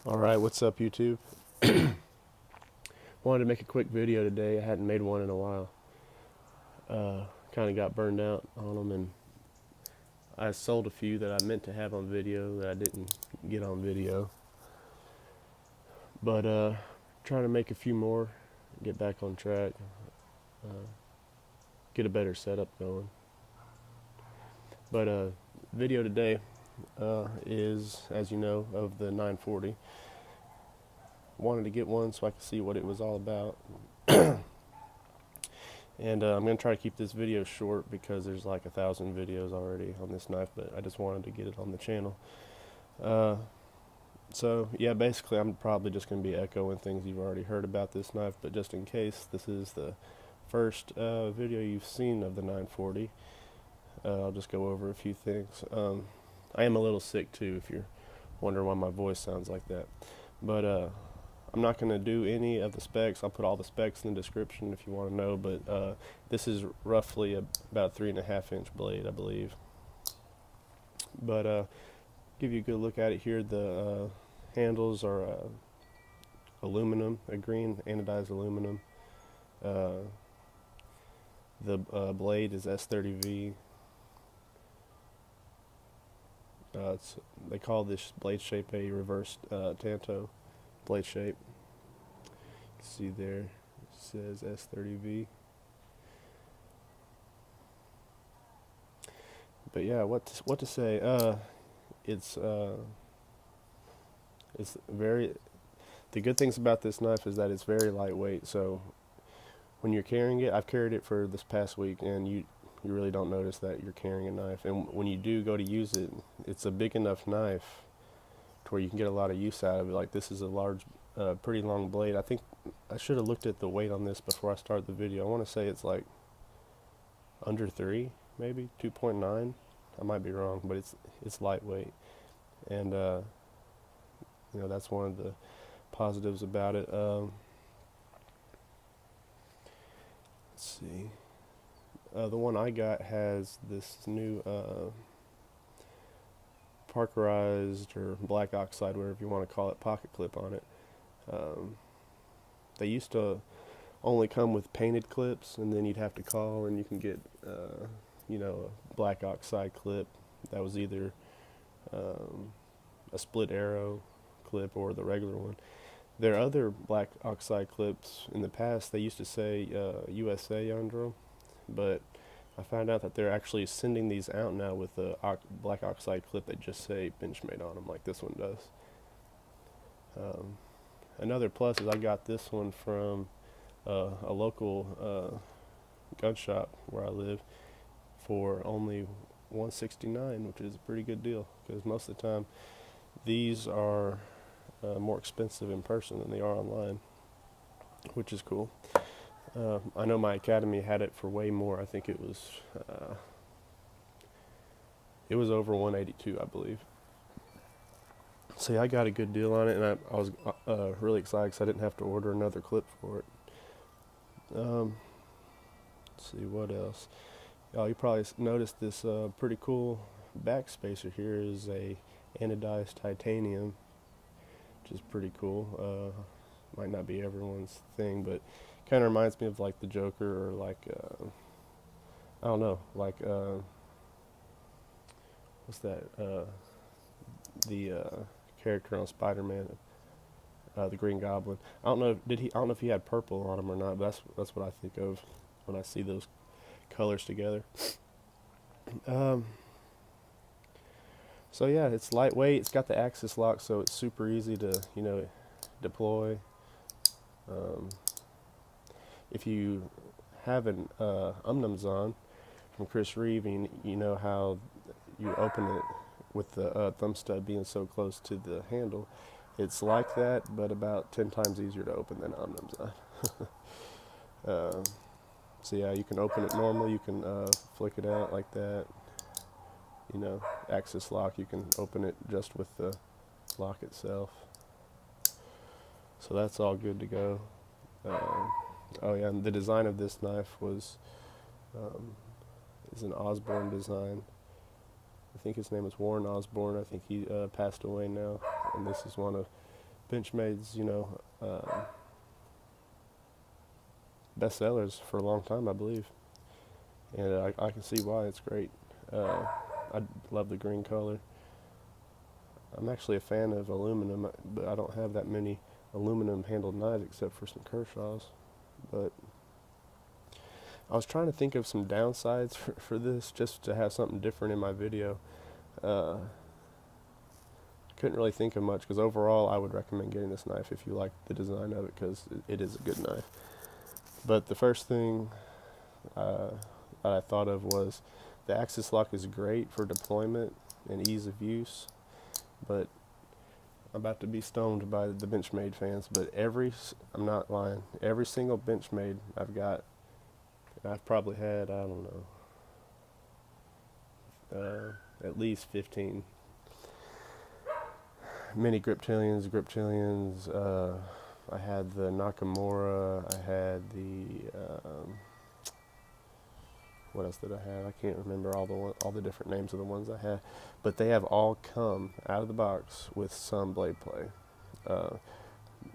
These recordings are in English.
Alright, what's up YouTube? Wanted to make a quick video today. I hadn't made one in a while. Kind of got burned out on them, and I sold a few that I meant to have on video that I didn't get on video. But trying to make a few more, get back on track, get a better setup going. But video today is, as you know, of the 940. Wanted to get one so I could see what it was all about. And I'm going to try to keep this video short because there's like 1,000 videos already on this knife, but I just wanted to get it on the channel. So yeah, basically I'm probably just going to be echoing things you've already heard about this knife, but just in case this is the first video you've seen of the 940, I'll just go over a few things. I am a little sick too, if you're wondering why my voice sounds like that. But I'm not going to do any of the specs. I'll put all the specs in the description if you want to know, but this is roughly about 3.5 inch blade, I believe. But give you a good look at it here. The handles are aluminum, a green anodized aluminum. The blade is S30V. They call this blade shape a reverse Tanto blade shape. You can see there it says S30V. But yeah, what to say? It's very. The good things about this knife is that it's very lightweight. So when you're carrying it, I've carried it for this past week, and you really don't notice that you're carrying a knife. And when you do go to use it, it's a big enough knife to where you can get a lot of use out of it. Like, this is a large, pretty long blade. I think I should have looked at the weight on this before I started the video. I want to say it's like under 3, maybe 2.9. I might be wrong, but it's lightweight, and you know, that's one of the positives about it. Let's see. The one I got has this new parkerized or black oxide, whatever you want to call it, pocket clip on it. They used to only come with painted clips, and then you'd have to call and you can get you know, a black oxide clip that was either a split arrow clip or the regular one. There are other black oxide clips in the past. They used to say USA under them, but I found out that they're actually sending these out now with a black oxide clip that just say Benchmade on them, like this one does. Another plus is I got this one from a local gun shop where I live for only $169, which is a pretty good deal, because most of the time these are more expensive in person than they are online, which is cool. I know my academy had it for way more. I think it was over 182, I believe. So yeah, I got a good deal on it, and I was really excited because I didn't have to order another clip for it. Let's see what else. You probably noticed this pretty cool back spacer here is a anodized titanium, which is pretty cool. Might not be everyone's thing, but kind of reminds me of like the Joker, or like I don't know, like what's that? The character on Spider-Man, the Green Goblin. I don't know. I don't know if he had purple on him or not, but that's what I think of when I see those colors together. So yeah, it's lightweight. It's got the axis lock, so it's super easy to, you know, deploy. If you have an on from Chris Reeve, you know how you open it with the thumb stud being so close to the handle. It's like that, but about 10 times easier to open than Omnumzon. So yeah, you can open it normal. You can flick it out like that. You know, axis lock. You can open it just with the lock itself. So that's all good to go. Oh yeah, and the design of this knife is an Osborne design. I think his name is Warren Osborne. I think he passed away now, and this is one of Benchmade's, best sellers for a long time, I believe. And I can see why. It's great. I love the green color. I'm actually a fan of aluminum, but I don't have that many aluminum handled knives except for some Kershaws. But I was trying to think of some downsides for this, just to have something different in my video. Couldn't really think of much, because overall I would recommend getting this knife if you like the design of it, because it is a good knife. But the first thing that I thought of was the axis lock is great for deployment and ease of use, but I'm about to be stoned by the Benchmade fans, but I'm not lying, every single Benchmade I've got, I've probably had, I don't know, at least 15 mini griptilians. I had the Nakamura, I had the, what else did I have? I can't remember all the different names of the ones I had, but they have all come out of the box with some blade play.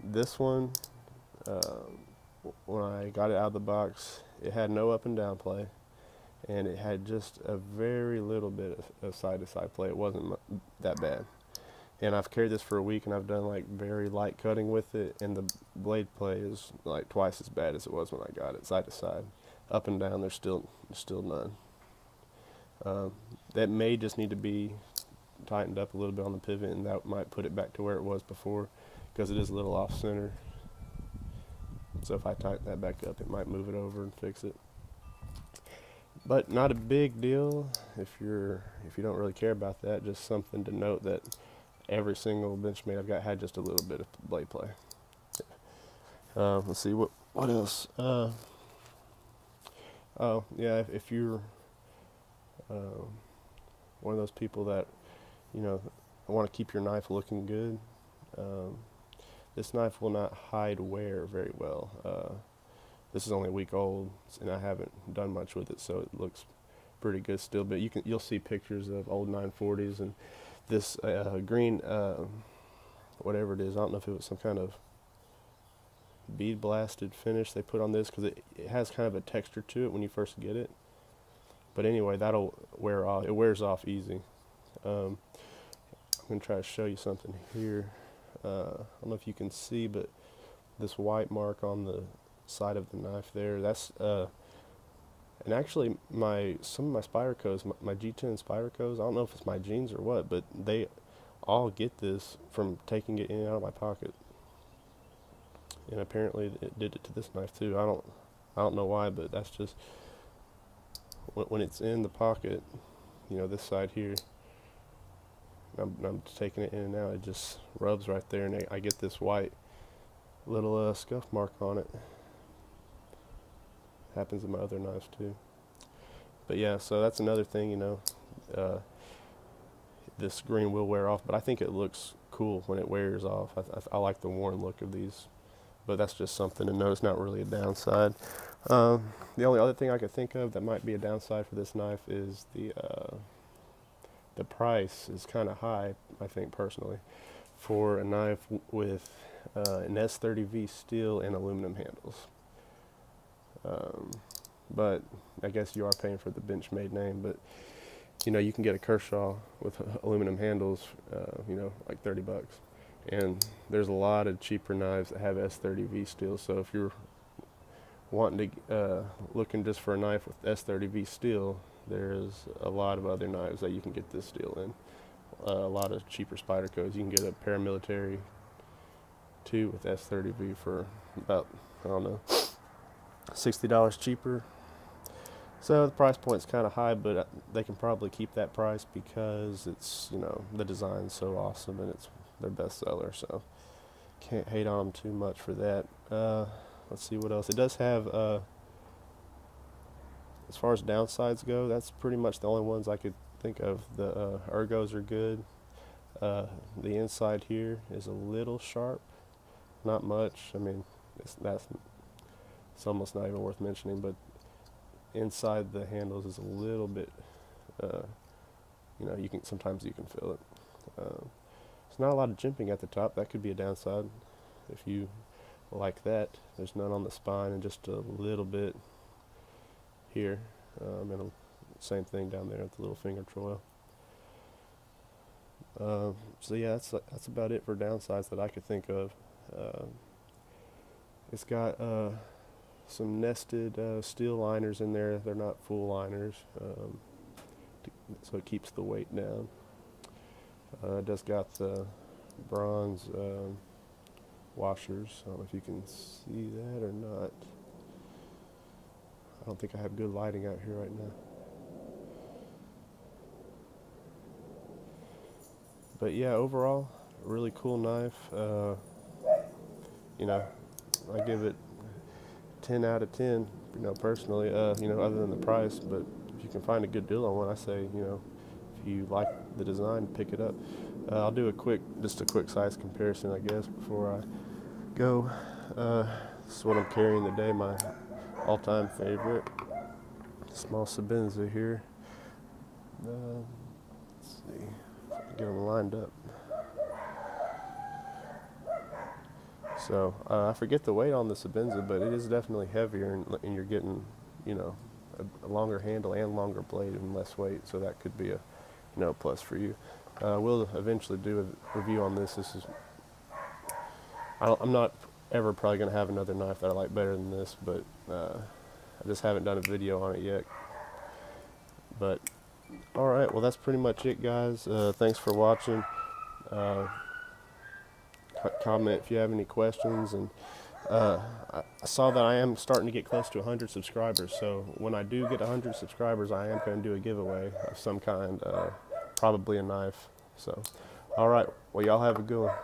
This one, when I got it out of the box, it had no up and down play, and it had just a very little bit of side-to-side play. It wasn't that bad. And I've carried this for a week, and I've done like very light cutting with it, and the blade play is like twice as bad as it was when I got it side to side. Up and down, there's still none. That may just need to be tightened up a little bit on the pivot, and that might put it back to where it was before, because it is a little off center. So if I tighten that back up, it might move it over and fix it. But not a big deal if you don't really care about that. Just something to note that every single Benchmade I've got had just a little bit of blade play. Let's see what else. Oh yeah, if you're one of those people that want to keep your knife looking good, this knife will not hide wear very well. This is only a week old, and I haven't done much with it, so it looks pretty good still. But you'll see pictures of old 940s, and this green, whatever it is, I don't know if it was some kind of bead blasted finish they put on this, because it has kind of a texture to it when you first get it. But anyway, that'll wear off. It wears off easy. I'm going to try to show you something here. I don't know if you can see, but this white mark on the side of the knife there, that's and actually some of my Spiracos, my G10 Spiracos, I don't know if it's my jeans or what, but they all get this from taking it in and out of my pocket. And apparently it did it to this knife too. I don't know why, but that's just when it's in the pocket, this side here, I'm taking it in and out, it just rubs right there, and I get this white little scuff mark on it. Happens in my other knives too. But yeah, so that's another thing, this green will wear off, but I think it looks cool when it wears off. I like the worn look of these, but that's just something to note. It's not really a downside. The only other thing I could think of that might be a downside for this knife is the price is kind of high, I think personally, for a knife with an S30V steel and aluminum handles. But I guess you are paying for the Benchmade name, but you can get a Kershaw with aluminum handles, like $30. And there's a lot of cheaper knives that have S30V steel, so if you're wanting to looking just for a knife with S30V steel, there's a lot of other knives that you can get this steel in. A lot of cheaper Spydercos. You can get a paramilitary 2 with S30V for about, I don't know, $60 cheaper. So the price point's kind of high, but they can probably keep that price because it's, the design's so awesome and it's their best seller. So can't hate on them too much for that. Let's see what else. It does have, as far as downsides go, that's pretty much the only ones I could think of. The ergos are good. The inside here is a little sharp. Not much. I mean, it's almost not even worth mentioning, but inside the handles is a little bit, sometimes you can feel it. It's not a lot of jimping at the top. That could be a downside if you like that. There's none on the spine and just a little bit here, and same thing down there at the little finger choil. So yeah, that's about it for downsides that I could think of. It's got some nested steel liners in there. They're not full liners, so it keeps the weight down. It does got the bronze washers. I don't know if you can see that or not. I don't think I have good lighting out here right now. But yeah, overall, a really cool knife. You know, I give it 10 out of 10, you know, personally, you know, other than the price. But if you can find a good deal on one, I say, you know, if you like the design, pick it up. I'll do just a quick size comparison, I guess, before I go. This is what I'm carrying today, my all-time favorite. Small Sabenza here. Let's see if I can get them lined up. So I forget the weight on the Sabenza, but it is definitely heavier, and you're getting, you know, a longer handle and longer blade and less weight. So that could be a, you know, plus for you. We'll eventually do a review on this. I'm not ever probably going to have another knife that I like better than this, but I just haven't done a video on it yet. But alright, well that's pretty much it, guys. Thanks for watching. Comment if you have any questions, and I saw that I am starting to get close to 100 subscribers, so when I do get 100 subscribers, I am going to do a giveaway of some kind, probably a knife. So alright, well y'all have a good one.